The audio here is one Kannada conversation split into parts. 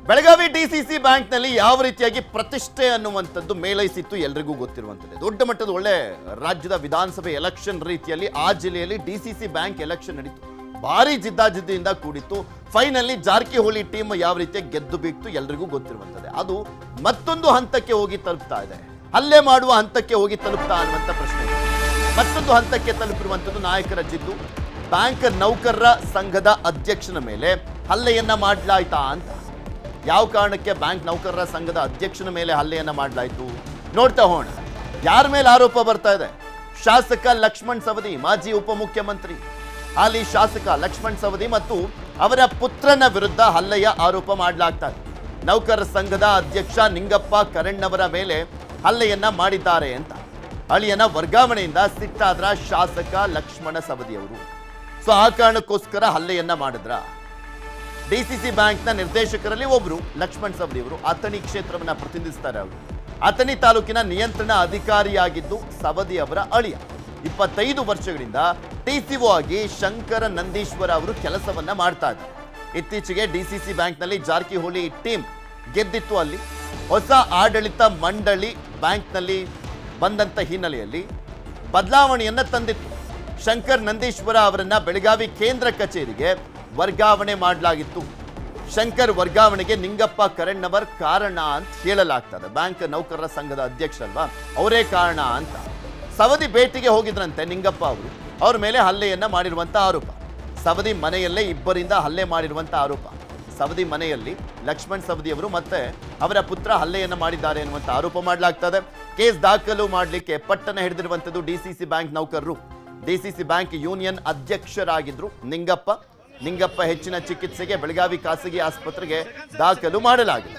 ಬೆಳಗಾವಿ ಡಿಸಿಸಿ ಬ್ಯಾಂಕ್ನಲ್ಲಿ ಯಾವ ರೀತಿಯಾಗಿ ಪ್ರತಿಷ್ಠೆ ಅನ್ನುವಂಥದ್ದು ಮೇಳೈಸಿತ್ತು ಎಲ್ರಿಗೂ ಗೊತ್ತಿರುವಂಥದ್ದು. ದೊಡ್ಡ ಮಟ್ಟದ ಒಳ್ಳೆ ರಾಜ್ಯದ ವಿಧಾನಸಭೆ ಎಲೆಕ್ಷನ್ ರೀತಿಯಲ್ಲಿ ಆ ಜಿಲ್ಲೆಯಲ್ಲಿ ಡಿಸಿಸಿ ಬ್ಯಾಂಕ್ ಎಲೆಕ್ಷನ್ ನಡೀತು. ಭಾರಿ ಜಿದ್ದಾಜಿದ್ದಿಯಿಂದ ಕೂಡಿತ್ತು. ಫೈನಲಿ ಜಾರಕಿಹೊಳಿ ಟೀಮ್ ಯಾವ ರೀತಿಯಾಗಿ ಗೆದ್ದು ಬೀಗ್ತು ಎಲ್ರಿಗೂ ಗೊತ್ತಿರುವಂಥದ್ದು. ಅದು ಮತ್ತೊಂದು ಹಂತಕ್ಕೆ ಹೋಗಿ ತಲುಪ್ತಾ ಇದೆ. ಹಲ್ಲೆ ಮಾಡುವ ಹಂತಕ್ಕೆ ಹೋಗಿ ತಲುಪ್ತಾ ಅನ್ನುವಂಥ ಪ್ರಶ್ನೆ. ಮತ್ತೊಂದು ಹಂತಕ್ಕೆ ತಲುಪಿರುವಂಥದ್ದು ನಾಯಕರ ಜಿದ್ದು. ಬ್ಯಾಂಕ್ ನೌಕರರ ಸಂಘದ ಅಧ್ಯಕ್ಷನ ಮೇಲೆ ಹಲ್ಲೆಯನ್ನ ಮಾಡಲಾಯ್ತಾ ಅಂತ. ಯಾವ ಕಾರಣಕ್ಕೆ ಬ್ಯಾಂಕ್ ನೌಕರರ ಸಂಘದ ಅಧ್ಯಕ್ಷನ ಮೇಲೆ ಹಲ್ಲೆಯನ್ನ ಮಾಡಲಾಯಿತು ನೋಡ್ತಾ ಹೋಗೋಣ. ಯಾರ ಮೇಲೆ ಆರೋಪ ಬರ್ತಾ ಇದೆ? ಶಾಸಕ ಲಕ್ಷ್ಮಣ್ ಸವದಿ, ಮಾಜಿ ಉಪಮುಖ್ಯಮಂತ್ರಿ, ಹಾಲಿ ಶಾಸಕ ಲಕ್ಷ್ಮಣ್ ಸವದಿ ಮತ್ತು ಅವರ ಪುತ್ರನ ವಿರುದ್ಧ ಹಲ್ಲೆಯ ಆರೋಪ ಮಾಡಲಾಗ್ತಾ ಇದೆ. ನೌಕರರ ಸಂಘದ ಅಧ್ಯಕ್ಷ ನಿಂಗಪ್ಪ ಕರಣ್ಣವರ ಮೇಲೆ ಹಲ್ಲೆಯನ್ನ ಮಾಡಿದ್ದಾರೆ ಅಂತ. ಅಳಿಯನ ವರ್ಗಾವಣೆಯಿಂದ ಸಿಟ್ಟಾದ್ರ ಶಾಸಕ ಲಕ್ಷ್ಮಣ ಸವದಿಯವರು. ಸೊ ಆ ಕಾರಣಕ್ಕೋಸ್ಕರ ಹಲ್ಲೆಯನ್ನ ಮಾಡಿದ್ರ. ಡಿಸಿಸಿ ಬ್ಯಾಂಕ್ನ ನಿರ್ದೇಶಕರಲ್ಲಿ ಒಬ್ಬರು ಲಕ್ಷ್ಮಣ್ ಸವದಿ ಅವರು ಅಥಣಿ ಕ್ಷೇತ್ರವನ್ನ ಪ್ರತಿನಿಧಿಸ್ತಾರೆ. ಅವರು ಅಥಣಿ ತಾಲೂಕಿನ ನಿಯಂತ್ರಣ ಅಧಿಕಾರಿಯಾಗಿದ್ದು ಸವದಿ ಅವರ ಅಳಿಯ. 25 ವರ್ಷಗಳಿಂದ ಟಿಸಿಒ ಆಗಿ ಶಂಕರ ನಂದೀಶ್ವರ ಅವರು ಕೆಲಸವನ್ನ ಮಾಡ್ತಾ ಇದ್ದಾರೆ. ಇತ್ತೀಚೆಗೆ ಡಿಸಿಸಿ ಬ್ಯಾಂಕ್ನಲ್ಲಿ ಜಾರಕಿಹೊಳಿ ಟೀಮ್ ಗೆದ್ದಿತ್ತು. ಅಲ್ಲಿ ಹೊಸ ಆಡಳಿತ ಮಂಡಳಿ ಬ್ಯಾಂಕ್ನಲ್ಲಿ ಬಂದಂತ ಹಿನ್ನೆಲೆಯಲ್ಲಿ ಬದಲಾವಣೆಯನ್ನ ತಂದಿತ್ತು. ಶಂಕರ್ ನಂದೀಶ್ವರ ಅವರನ್ನ ಬೆಳಗಾವಿ ಕೇಂದ್ರ ಕಚೇರಿಗೆ ವರ್ಗಾವಣೆ ಮಾಡಲಾಗಿತ್ತು. ಶಂಕರ್ ವರ್ಗಾವಣೆಗೆ ನಿಂಗಪ್ಪ ಕರಣ್ಣವರ್ ಕಾರಣ ಅಂತ ಹೇಳಲಾಗ್ತದೆ. ಬ್ಯಾಂಕ್ ನೌಕರರ ಸಂಘದ ಅಧ್ಯಕ್ಷ ಅಲ್ವಾ, ಅವರೇ ಕಾರಣ ಅಂತ. ಸವದಿ ಭೇಟಿಗೆ ಹೋಗಿದ್ರಂತೆ ನಿಂಗಪ್ಪ ಅವರು. ಅವ್ರ ಮೇಲೆ ಹಲ್ಲೆಯನ್ನ ಮಾಡಿರುವಂತ ಆರೋಪ. ಸವದಿ ಮನೆಯಲ್ಲೇ ಇಬ್ಬರಿಂದ ಹಲ್ಲೆ ಮಾಡಿರುವಂತ ಆರೋಪ. ಸವದಿ ಮನೆಯಲ್ಲಿ ಲಕ್ಷ್ಮಣ್ ಸವದಿ ಅವರು ಮತ್ತೆ ಅವರ ಪುತ್ರ ಹಲ್ಲೆಯನ್ನ ಮಾಡಿದ್ದಾರೆ ಎನ್ನುವಂತ ಆರೋಪ ಮಾಡಲಾಗ್ತದೆ. ಕೇಸ್ ದಾಖಲು ಮಾಡಲಿಕ್ಕೆ ಪಟ್ಟಣ ಹಿಡಿದಿರುವಂತದ್ದು ಡಿಸಿಸಿ ಬ್ಯಾಂಕ್ ನೌಕರರು. ಡಿಸಿಸಿ ಬ್ಯಾಂಕ್ ಯೂನಿಯನ್ ಅಧ್ಯಕ್ಷರಾಗಿದ್ರು ನಿಂಗಪ್ಪ ಹೆಚ್ಚಿನ ಚಿಕಿತ್ಸೆಗೆ ಬೆಳಗಾವಿ ಖಾಸಗಿ ಆಸ್ಪತ್ರೆಗೆ ದಾಖಲು ಮಾಡಲಾಗಿದೆ.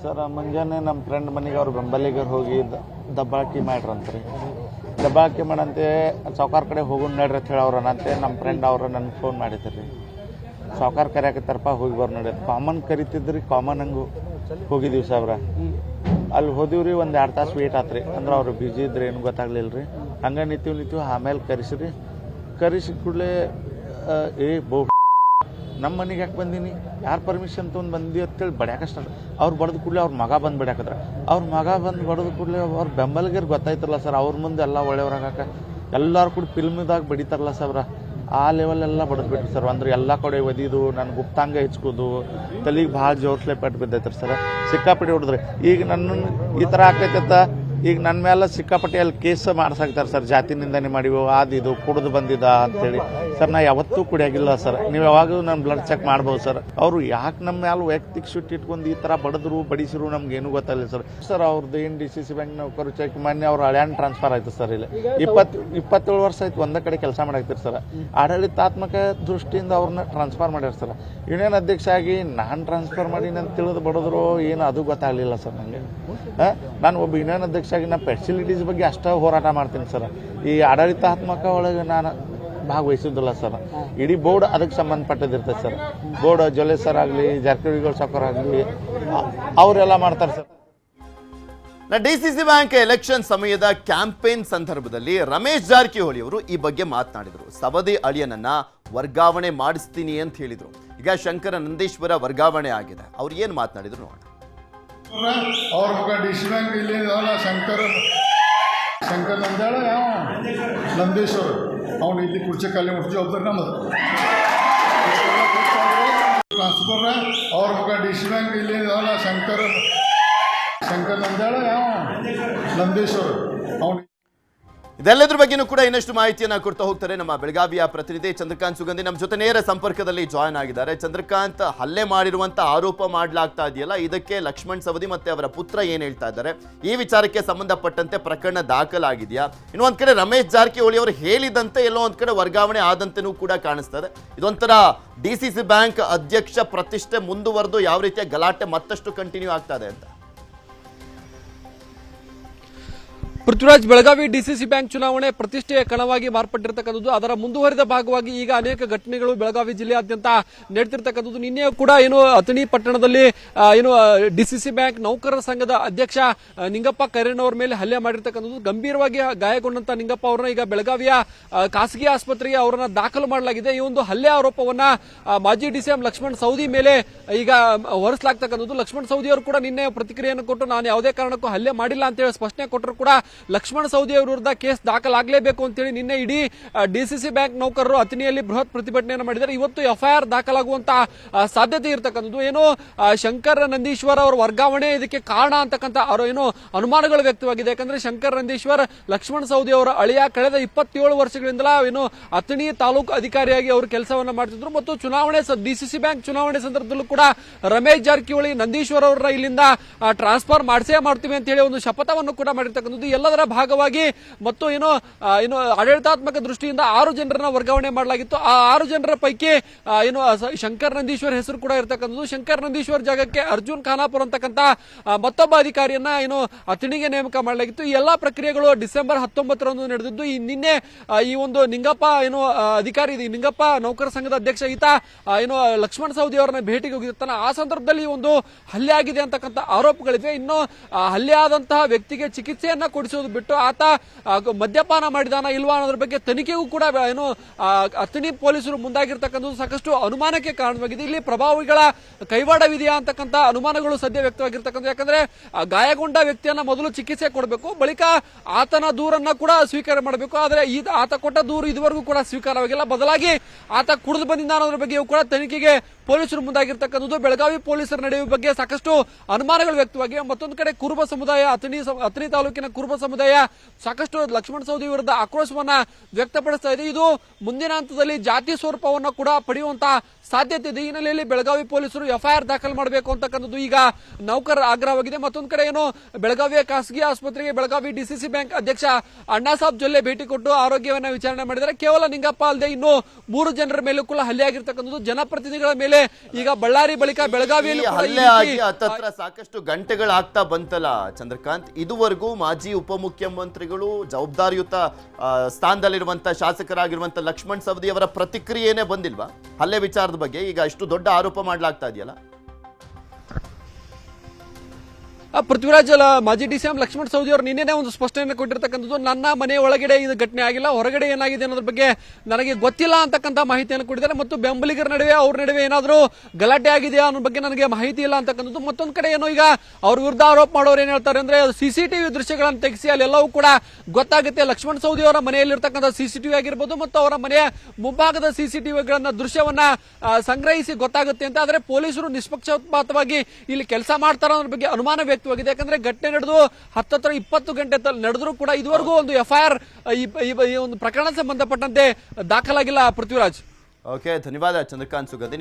ಸರ್, ಮುಂಜಾನೆ ನಮ್ಮ ಫ್ರೆಂಡ್ ಮನೆಗೆ ಅವ್ರು ಬೆಂಬಲಿಗರು ಹೋಗಿ ದಬ್ಬಾಳಿಕೆ ಮಾಡ್ರಂತ್ರಿ. ದಬ್ಬಾಳಿಕೆ ಮಾಡಂತೆ ಸಾವ್ಕಾರ ಕಡೆ ಹೋಗೋಣ ನಡ್ರಿ ಅಂತ ಹೇಳಿ ಅವ್ರು ಅನ್ನಂತೆ. ನಮ್ಮ ಫ್ರೆಂಡ್ ಅವರು ನನಗೆ ಫೋನ್ ಮಾಡಿದ್ರಿ, ಸಾವ್ಕಾರ ಕರೆಯಾಕತ್ತಾರಪ್ಪ ಹೋಗಿ ಬರ್ ನೋಡಿ. ಕಾಮನ್ ಕರಿತಿದ್ರಿ, ಕಾಮನ್ ಹಂಗೆ ಹೋಗಿದ್ದೀವಿ ಸಾಬ್ರ. ಅಲ್ಲಿ ಹೋದಿವ್ರಿ, ಒಂದು 2 ತಾಸು ವೇಟ್ ಆತ್ರಿ. ಅಂದ್ರೆ ಅವ್ರು ಬಿಜಿ ಇದ್ರಿ, ಏನು ಗೊತ್ತಾಗ್ಲಿಲ್ಲ ರೀ. ಹಂಗೆ ನಿಂತೀವಿ. ಆಮೇಲೆ ಕರೆಸಿ ಕೂಡಲೇ ನಮ್ಮ ಮನೆಗೆ ಯಾಕೆ ಬಂದೀನಿ, ಯಾರು ಪರ್ಮಿಷನ್ ತೊಗೊಂಡು ಬಂದಿ ಅಂತೇಳಿ ಬಡ್ಯಾಕಷ್ಟ. ಅವ್ರು ಬಡ್ದು ಕೂಡಲೇ ಅವ್ರ ಮಗ ಬಂದು ಬಡ್ಯಾಕತ್ರ. ಅವ್ರ ಮಗ ಬಂದು ಬಡ್ದು ಕೂಡಲೇ ಅವ್ರ ಬೆಂಬಲಿಗರು ಗೊತ್ತಾಯ್ತಲ್ಲ ಸರ್. ಅವ್ರ ಮುಂದೆ ಎಲ್ಲ ಒಳ್ಳೆಯವ್ರಾಗಾಕ ಎಲ್ಲರೂ ಕೂಡ ಫಿಲ್ಮ್ದಾಗ ಬಡಿತಾರಲ್ಲ ಸಾಬ್ರ, ಆ ಲೆವೆಲ್ ಎಲ್ಲ ಬಡಿದ್ಬಿಟ್ರಿ ಸರ್. ಅಂದ್ರೆ ಎಲ್ಲ ಕಡೆ ಒದಿದು ನನ್ನ ಗುಪ್ತಾಂಗ ಹೆಚ್ಕೋದು ತಲೆಗೆ ಭಾಳ ಜೋರ್ಸ್ಲೆ ಪಟ್ಟು ಬಿದ್ದೈತ್ರಿ ಸರ್. ಸಿಕ್ಕಾಪಟ್ಟಿ ಹೊಡೆದ್ರಿ. ಈಗ ನನ್ನ ಈ ಥರ ಆಕೈತೆ. ಈಗ ನನ್ನ ಮೇಲೆ ಸಿಕ್ಕಾಪಟ್ಟಿ ಅಲ್ಲಿ ಕೇಸ್ ಮಾಡ್ಸಾಕ್ತಾರೆ ಸರ್. ಜಾತಿ ನಿಂದನೆ ಮಾಡಿವು, ಇದು ಕುಡಿದು ಬಂದಿದ್ದ ಅಂತೇಳಿ. ಸರ್, ನಾ ಯಾವತ್ತೂ ಕುಡಿಯಾಗಿಲ್ಲ ಸರ್. ನೀವು ಯಾವಾಗಲೂ ನನ್ನ ಬ್ಲಡ್ ಚೆಕ್ ಮಾಡ್ಬೋದು ಸರ್. ಅವರು ಯಾಕೆ ನಮ್ಮ ಮೇಲೆ ವೈಯಕ್ತಿಕ ಸುಟ್ಟು ಇಟ್ಕೊಂಡು ಈ ಥರ ಬಡಿಸಿರು ನಮ್ಗೇನು ಗೊತ್ತಾಗಲಿಲ್ಲ ಸರ್. ಸರ್, ಅವ್ರದ್ದು ಏನು ಡಿಸಿಸಿ ಬ್ಯಾಂಕ್ ನೌಕರು ಚೆಕ್ ಮೊನ್ನೆ ಅವ್ರು ಹಳ್ಯಾನ್ ಟ್ರಾನ್ಸ್ಫರ್ ಆಯ್ತು ಸರ್. ಇಲ್ಲಿ 27 ವರ್ಷ ಆಯ್ತು ಒಂದೇ ಕಡೆ ಕೆಲಸ ಮಾಡಾಕ್ತಿರಿ ಸರ್. ಆಡಳಿತಾತ್ಮಕ ದೃಷ್ಟಿಯಿಂದ ಅವ್ರನ್ನ ಟ್ರಾನ್ಸ್ಫರ್ ಮಾಡ್ಯಾರ ಸರ್. ಯೂನಿಯನ್ ಅಧ್ಯಕ್ಷ ಆಗಿ ನಾನು ಟ್ರಾನ್ಸ್ಫರ್ ಮಾಡಿ ನಾನು ತಿಳಿದು ಬಡದ್ರು ಏನು ಅದು ಗೊತ್ತಾಗಲಿಲ್ಲ ಸರ್ ನನಗೆ. ನಾನು ಒಬ್ಬ ಯೂನಿಯನ್ ಅಧ್ಯಕ್ಷ ಆಗಿ ನಾನು ಫೆಸಿಲಿಟೀಸ್ ಬಗ್ಗೆ ಅಷ್ಟೇ ಹೋರಾಟ ಮಾಡ್ತೀನಿ ಸರ್. ಈ ಆಡಳಿತಾತ್ಮಕ ಒಳಗೆ ನಾನು ಭಾಗವಹಿಸಿದ್ದಿಲ್ಲ ಸರ್. ಇಡೀ ಬೋರ್ಡ್ ಅದಕ್ಕೆ ಸಂಬಂಧಪಟ್ಟದಿರ್ತದೆ ಸರ್. ಬೋರ್ಡ್ ಜೊಲೆ ಸರ್ ಆಗಲಿ, ಜಾರಕಿಹೊಳಿ ಸಾವ್ಕಾರ ಆಗಲಿ, ಅವರೆಲ್ಲ ಮಾಡ್ತಾರೆ ಸರ್. ಡಿಸಿಸಿ ಬ್ಯಾಂಕ್ ಎಲೆಕ್ಷನ್ ಸಮಯದ ಕ್ಯಾಂಪೇನ್ ಸಂದರ್ಭದಲ್ಲಿ ರಮೇಶ್ ಜಾರಕಿಹೊಳಿ ಅವರು ಈ ಬಗ್ಗೆ ಮಾತನಾಡಿದರು. ಸವದಿ ಅಳಿಯನನ್ನ ವರ್ಗಾವಣೆ ಮಾಡಿಸ್ತೀನಿ ಅಂತ ಹೇಳಿದ್ರು. ಈಗ ಶಂಕರ ನಂದೀಶ್ವರ ವರ್ಗಾವಣೆ ಆಗಿದೆ. ಅವ್ರು ಏನು ಮಾತನಾಡಿದ್ರು ನೋಡೋಣ. ಅವ್ರ ಮಗ ಡಿಸಿ ಬ್ಯಾಂಕ್ ಇಲ್ಲಿ ಶಂಕರ್ ನಂದ್ಯಾಳ ಯಾವ ನಂದೀಶ್ವರ್ ಅವ್ನು ಇಲ್ಲಿ ಕುರ್ಚಿ ಖಾಲಿ ಮುಟ್ಟಿ ಜವಾಬ್ದಾರಿ ನಮ್ಮದು. ಟ್ರಾನ್ಸ್ಫರ್ ಅವ್ರ ಮಗ ಡಿಸಿ ಬ್ಯಾಂಕ್ ಇಲ್ಲಿ ಶಂಕರ್ ನಂದ್ಯಾಳ ಯಾವ ನಂದೀಶ್ವರ್ ಅವ್ನು. ಇದೆಲ್ಲದ್ರ ಬಗ್ಗೆನೂ ಕೂಡ ಇನ್ನಷ್ಟು ಮಾಹಿತಿಯನ್ನ ಕೊಡ್ತಾ ಹೋಗ್ತಾರೆ ನಮ್ಮ ಬೆಳಗಾವಿಯ ಪ್ರತಿನಿಧಿ ಚಂದ್ರಕಾಂತ್ ಸುಗಂಧಿ. ನಮ್ಮ ಜೊತೆ ನೇರ ಸಂಪರ್ಕದಲ್ಲಿ ಜಾಯ್ನ್ ಆಗಿದ್ದಾರೆ. ಚಂದ್ರಕಾಂತ್, ಹಲ್ಲೆ ಮಾಡಿರುವಂತ ಆರೋಪ ಮಾಡಲಾಗ್ತಾ ಇದೆಯಲ್ಲ, ಇದಕ್ಕೆ ಲಕ್ಷ್ಮಣ್ ಸವದಿ ಮತ್ತೆ ಅವರ ಪುತ್ರ ಏನ್ ಹೇಳ್ತಾ ಇದ್ದಾರೆ? ಈ ವಿಚಾರಕ್ಕೆ ಸಂಬಂಧಪಟ್ಟಂತೆ ಪ್ರಕರಣ ದಾಖಲಾಗಿದೆಯಾ? ಇನ್ನೊಂದ್ ಕಡೆ ರಮೇಶ್ ಜಾರಕಿಹೊಳಿ ಅವರು ಹೇಳಿದಂತೆ ಎಲ್ಲೋ ಒಂದ್ ಕಡೆ ವರ್ಗಾವಣೆ ಆದಂತೆನೂ ಕೂಡ ಕಾಣಿಸ್ತದೆ. ಇದೊಂಥರ ಡಿಸಿಸಿ ಬ್ಯಾಂಕ್ ಅಧ್ಯಕ್ಷ ಪ್ರತಿಷ್ಠೆ ಮುಂದುವರೆದು ಯಾವ ರೀತಿಯ ಗಲಾಟೆ ಮತ್ತಷ್ಟು ಕಂಟಿನ್ಯೂ ಆಗ್ತಾ ಇದೆ ಅಂತ. ಪೃಥ್ವಿರಾಜ್, ಬೆಳಗಾವಿ ಡಿಸಿಸಿ ಬ್ಯಾಂಕ್ ಚುನಾವಣೆ ಪ್ರತಿಷ್ಠೆಯ ಕಣವಾಗಿ ಮಾರ್ಪಟ್ಟಿರ್ತಕ್ಕಂಥದ್ದು. ಅದರ ಮುಂದುವರಿದ ಭಾಗವಾಗಿ ಈಗ ಅನೇಕ ಘಟನೆಗಳು ಬೆಳಗಾವಿ ಜಿಲ್ಲೆಯಾದ್ಯಂತ ನಡೆದಿರ್ತಕ್ಕಂಥದ್ದು. ನಿನ್ನೆ ಕೂಡ ಏನು ಅಥಣಿ ಪಟ್ಟಣದಲ್ಲಿ ಏನು ಡಿಸಿಸಿ ಬ್ಯಾಂಕ್ ನೌಕರರ ಸಂಘದ ಅಧ್ಯಕ್ಷ ನಿಂಗಪ್ಪ ಕರೇನವರ ಮೇಲೆ ಹಲ್ಲೆ ಮಾಡಿರ್ತಕ್ಕಂಥದ್ದು. ಗಂಭೀರವಾಗಿ ಗಾಯಗೊಂಡಂತ ನಿಂಗಪ್ಪ ಅವರನ್ನ ಈಗ ಬೆಳಗಾವಿಯ ಖಾಸಗಿ ಆಸ್ಪತ್ರೆಗೆ ಅವರನ್ನ ದಾಖಲು ಮಾಡಲಾಗಿದೆ. ಈ ಒಂದು ಹಲ್ಲೆ ಆರೋಪವನ್ನ ಮಾಜಿ ಡಿಸಿಎಂ ಲಕ್ಷ್ಮಣ್ ಸವದಿ ಮೇಲೆ ಈಗ ಹೊರಿಸಲಾಗ್ತಕ್ಕಂಥದ್ದು. ಲಕ್ಷ್ಮಣ್ ಸವದಿ ಅವರು ಕೂಡ ನಿನ್ನೆ ಪ್ರತಿಕ್ರಿಯೆಯನ್ನು ಕೊಟ್ಟು ನಾನು ಯಾವುದೇ ಕಾರಣಕ್ಕೂ ಹಲ್ಲೆ ಮಾಡಿಲ್ಲ ಅಂತ ಹೇಳಿ ಸ್ಪಷ್ಟನೆ ಕೊಟ್ಟರು ಕೂಡ ಲಕ್ಷ್ಮಣ್ ಸವದಿ ಅವರ ವಿರುದ್ಧ ಕೇಸ್ ದಾಖಲಾಗಲೇಬೇಕು ಅಂತೇಳಿ ನಿನ್ನೆ ಇಡೀ ಡಿಸಿಸಿ ಬ್ಯಾಂಕ್ ನೌಕರರು ಅಥಣಿಯಲ್ಲಿ ಬೃಹತ್ ಪ್ರತಿಭಟನೆಯನ್ನು ಮಾಡಿದ್ದಾರೆ. ಇವತ್ತು ಎಫ್ಐಆರ್ ದಾಖಲಾಗುವಂತಹ ಸಾಧ್ಯತೆ ಇರತಕ್ಕಂಥದ್ದು. ಏನು ಶಂಕರ್ ನಂದೀಶ್ವರ್ ಅವರ ವರ್ಗಾವಣೆ ಇದಕ್ಕೆ ಕಾರಣ ಅಂತಕ್ಕಂಥ ಏನು ಅನುಮಾನಗಳು ವ್ಯಕ್ತವಾಗಿದೆ. ಯಾಕಂದ್ರೆ ಶಂಕರ್ ನಂದೀಶ್ವರ್ ಲಕ್ಷ್ಮಣ್ ಸವದಿ ಅವರ ಅಳಿಯ ಕಳೆದ 27 ವರ್ಷಗಳಿಂದಲೂ ಏನು ಅಥಣಿ ತಾಲೂಕು ಅಧಿಕಾರಿಯಾಗಿ ಅವರು ಕೆಲಸವನ್ನ ಮಾಡ್ತಿದ್ರು ಮತ್ತು ಚುನಾವಣೆ ಡಿಸಿಸಿ ಬ್ಯಾಂಕ್ ಚುನಾವಣೆ ಸಂದರ್ಭದಲ್ಲೂ ಕೂಡ ರಮೇಶ್ ಜಾರಕಿಹೊಳಿ ನಂದೀಶ್ವರ್ ಅವರ ಇಲ್ಲಿಂದ ಟ್ರಾನ್ಸ್ಫರ್ ಮಾಡಿಸೇ ಮಾಡ್ತೀವಿ ಅಂತ ಹೇಳಿ ಒಂದು ಶಪಥವನ್ನು ಕೂಡ ಮಾಡಿರ್ತಕ್ಕಂಥದ್ದು. ಎಲ್ಲದರ ಭಾಗವಾಗಿ ಮತ್ತು ಏನು ಆಡಳಿತಾತ್ಮಕ ದೃಷ್ಟಿಯಿಂದ 6 ಜನರನ್ನ ವರ್ಗಾವಣೆ ಮಾಡಲಾಗಿತ್ತು. ಆ 6 ಜನರ ಪೈಕಿ ಏನು ಶಂಕರ್ ನಂದೀಶ್ವರ್ ಹೆಸರು ಕೂಡ ಇರತಕ್ಕಂಥದ್ದು. ಶಂಕರ್ ನಂದೀಶ್ವರ್ ಜಾಗಕ್ಕೆ ಅರ್ಜುನ್ ಖಾನಾಪುರ್ ಅಂತಕ್ಕಂಥ ಮತ್ತೊಬ್ಬ ಅಧಿಕಾರಿಯನ್ನ ಏನು ಅಥಣಿಗೆ ನೇಮಕ ಮಾಡಲಾಗಿತ್ತು. ಈ ಎಲ್ಲಾ ಪ್ರಕ್ರಿಯೆಗಳು ಡಿಸೆಂಬರ್ 19ರಂದು ನಡೆದಿದ್ದು. ನಿನ್ನೆ ಈ ಒಂದು ನಿಂಗಪ್ಪ ಏನು ಅಧಿಕಾರಿ ನಿಂಗಪ್ಪ ನೌಕರ ಸಂಘದ ಅಧ್ಯಕ್ಷ ಈತ ಏನು ಲಕ್ಷ್ಮಣ್ ಸವದಿ ಅವರನ್ನ ಭೇಟಿಗೆ ಹೋಗಿರ್ತಾನೆ. ಆ ಸಂದರ್ಭದಲ್ಲಿ ಒಂದು ಹಲ್ಲೆ ಆಗಿದೆ ಅಂತಕ್ಕಂಥ ಆರೋಪಗಳಿವೆ. ಇನ್ನು ಹಲ್ಲೆ ಆದಂತಹ ವ್ಯಕ್ತಿಗೆ ಚಿಕಿತ್ಸೆಯನ್ನ ಕೊಡಿಸೋದು ಬಿಟ್ಟು ಆತ ಮದ್ಯಪಾನ ಮಾಡಿದಾನ ಇಲ್ವಾ ಅನ್ನೋದ್ರ ಬಗ್ಗೆ ತನಿಖೆಗೂ ಕೂಡ ಏನು ಅಥಣಿ ಪೊಲೀಸರು ಮುಂದಾಗಿರ್ತಕ್ಕಂಥದ್ದು ಸಾಕಷ್ಟು ಅನುಮಾನಕ್ಕೆ ಕಾರಣವಾಗಿದೆ. ಇಲ್ಲಿ ಪ್ರಭಾವಿಗಳ ಕೈವಾಡವಿದೆಯಾ ಅಂತಕ್ಕಂಥ ಅನುಮಾನಗಳು ಸದ್ಯ ವ್ಯಕ್ತವಾಗಿರ್ತಕ್ಕಂಥ. ಯಾಕಂದ್ರೆ ಗಾಯಗೊಂಡ ವ್ಯಕ್ತಿಯನ್ನ ಮೊದಲು ಚಿಕಿತ್ಸೆ ಕೊಡಬೇಕು, ಬಳಿಕ ಆತನ ದೂರನ್ನ ಕೂಡ ಸ್ವೀಕಾರ ಮಾಡಬೇಕು. ಆದ್ರೆ ಆತ ಕೊಟ್ಟ ದೂರು ಇದುವರೆಗೂ ಕೂಡ ಸ್ವೀಕಾರವಾಗಿಲ್ಲ. ಬದಲಾಗಿ ಆತ ಕುಡಿದು ಬಂದಿದ್ದ ಅನ್ನೋದ್ರ ಬಗ್ಗೆಯೂ ಕೂಡ ತನಿಖೆಗೆ ಪೊಲೀಸರು ಮುಂದಾಗಿರ್ತಕ್ಕಂಥದ್ದು. ಬೆಳಗಾವಿ ಪೊಲೀಸರ ನಡೆಯುವ ಬಗ್ಗೆ ಸಾಕಷ್ಟು ಅನುಮಾನಗಳು ವ್ಯಕ್ತವಾಗಿವೆ. ಮತ್ತೊಂದು ಕಡೆ ಕುರುಬ ಸಮುದಾಯ ಅಥಣಿ ತಾಲೂಕಿನ ಕುರುಬ ಸಮುದಾಯ ಸಾಕಷ್ಟು ಲಕ್ಷ್ಮಣ್ ಸವದಿ ವಿರುದ್ಧ ಆಕ್ರೋಶವನ್ನ ವ್ಯಕ್ತಪಡಿಸ್ತಾ ಇದೆ. ಇದು ಮುಂದಿನ ಹಂತದಲ್ಲಿ ಜಾತಿ ಸ್ವರೂಪವನ್ನು ಕೂಡ ಪಡೆಯುವಂತಹ ಸಾಧ್ಯತೆ ಇದೆ. ಈ ಹಿನ್ನೆಲೆಯಲ್ಲಿ ಬೆಳಗಾವಿ ಪೊಲೀಸರು ಎಫ್ಐಆರ್ ದಾಖಲು ಮಾಡಬೇಕು ಅಂತಕ್ಕಂಥದ್ದು ಈಗ ನೌಕರರ ಆಗ್ರಹವಾಗಿದೆ. ಮತ್ತೊಂದು ಕಡೆ ಏನು ಬೆಳಗಾವಿಯ ಖಾಸಗಿ ಆಸ್ಪತ್ರೆಗೆ ಬೆಳಗಾವಿ ಡಿಸಿಸಿ ಬ್ಯಾಂಕ್ ಅಧ್ಯಕ್ಷ ಅಣ್ಣಾಸಾಬ್ ಜೊಲ್ಲೆ ಭೇಟಿ ಕೊಟ್ಟು ಆರೋಗ್ಯವನ್ನ ವಿಚಾರಣೆ ಮಾಡಿದ್ದಾರೆ. ಕೇವಲ ನಿಂಗಪ್ಪ ಅಲ್ಲದೆ ಇನ್ನು 3 ಜನರ ಮೇಲೂ ಕೂಡ ಹಲ್ಲೆ ಆಗಿರ್ತಕ್ಕಂಥದ್ದು. ಜನಪ್ರತಿನಿಧಿಗಳ ಮೇಲೆ ಈಗ ಬಳ್ಳಾರಿ ಬಳಿಕ ಬೆಳಗಾವಿಯಲ್ಲಿ ಹಲ್ಲೆ ಆಗಿ ಹತ್ತತ್ರ ಸಾಕಷ್ಟು ಗಂಟೆಗಳಾಗ್ತಾ ಬಂತಲ್ಲ ಚಂದ್ರಕಾಂತ್. ಇದುವರೆಗೂ ಮಾಜಿ ಉಪಮುಖ್ಯಮಂತ್ರಿಗಳು ಜವಾಬ್ದಾರಿಯುತ ಸ್ಥಾನದಲ್ಲಿರುವಂತಹ ಶಾಸಕರಾಗಿರುವಂತಹ ಲಕ್ಷ್ಮಣ್ ಸವದಿ ಅವರ ಪ್ರತಿಕ್ರಿಯೆನೇ ಬಂದಿಲ್ವಾ ಹಲ್ಲೆ ವಿಚಾರದ ಬಗ್ಗೆ? ಈಗ ಇಷ್ಟು ದೊಡ್ಡ ಆರೋಪ ಮಾಡಲಾಗ್ತಾ ಇದೆಯಲ್ಲ. ಪೃಥ್ವಿರಾಜ್ ಮಾಜಿ ಡಿಸಿಎಂ ಲಕ್ಷ್ಮಣ್ ಸವದಿ ಅವರು ನಿನ್ನೆ ಒಂದು ಸ್ಪಷ್ಟನೆಯನ್ನು ಕೊಟ್ಟಿರ್ತಕ್ಕಂಥದ್ದು. ನನ್ನ ಮನೆ ಒಳಗಡೆ ಇದು ಘಟನೆ ಆಗಿಲ್ಲ, ಹೊರಗಡೆ ಏನಾಗಿದೆ ಅನ್ನೋದ್ರ ಬಗ್ಗೆ ನನಗೆ ಗೊತ್ತಿಲ್ಲ ಅಂತಕ್ಕಂಥ ಮಾಹಿತಿಯನ್ನು ಕೊಟ್ಟಿದ್ದಾರೆ. ಮತ್ತು ಬೆಂಬಲಿಗರ ನಡುವೆ ಅವ್ರ ನಡುವೆ ಏನಾದರೂ ಗಲಾಟೆ ಆಗಿದೆಯಾ ಅನ್ನೋ ಬಗ್ಗೆ ನನಗೆ ಮಾಹಿತಿ ಇಲ್ಲ ಅಂತಕ್ಕಂಥದ್ದು. ಮತ್ತೊಂದು ಕಡೆ ಏನೋ ಈಗ ಅವ್ರ ವಿರುದ್ಧ ಆರೋಪ ಮಾಡೋರು ಏನ್ ಹೇಳ್ತಾರೆ ಅಂದ್ರೆ ಸಿಸಿಟಿವಿ ದೃಶ್ಯಗಳನ್ನು ತೆಗೆಸಿ ಅಲ್ಲೆಲ್ಲವೂ ಕೂಡ ಗೊತ್ತಾಗುತ್ತೆ. ಲಕ್ಷ್ಮಣ್ ಸವದಿ ಅವರ ಮನೆಯಲ್ಲಿರ್ತಕ್ಕಂಥ ಸಿಸಿಟಿವಿ ಆಗಿರ್ಬೋದು ಮತ್ತು ಅವರ ಮನೆಯ ಮುಂಭಾಗದ ಸಿಸಿಟಿವಿಗಳನ್ನ ದೃಶ್ಯವನ್ನ ಸಂಗ್ರಹಿಸಿ ಗೊತ್ತಾಗುತ್ತೆ ಅಂತ. ಆದ್ರೆ ಪೊಲೀಸರು ನಿಷ್ಪಕ್ಷಪಾತವಾಗಿ ಇಲ್ಲಿ ಕೆಲಸ ಮಾಡ್ತಾರ ಅನ್ನೋದ್ರ ಬಗ್ಗೆ ಅನುಮಾನ ವ್ಯಕ್ತವಾಗಿದೆ. ಯಾಕಂದ್ರೆ ಘಟನೆ ನಡೆದು 10-20 ಗಂಟೆ ನಡೆದರೂ ಕೂಡ ಇದುವರೆಗೂ ಒಂದು ಎಫ್ಐಆರ್ ಈ ಒಂದು ಪ್ರಕರಣ ಸಂಬಂಧಪಟ್ಟಂತೆ ದಾಖಲಾಗಿಲ್ಲ. ಪೃಥ್ವಿರಾಜ್, ಓಕೆ, ಧನ್ಯವಾದ ಚಂದ್ರಕಾಂತ್ ಸುಗದಿ.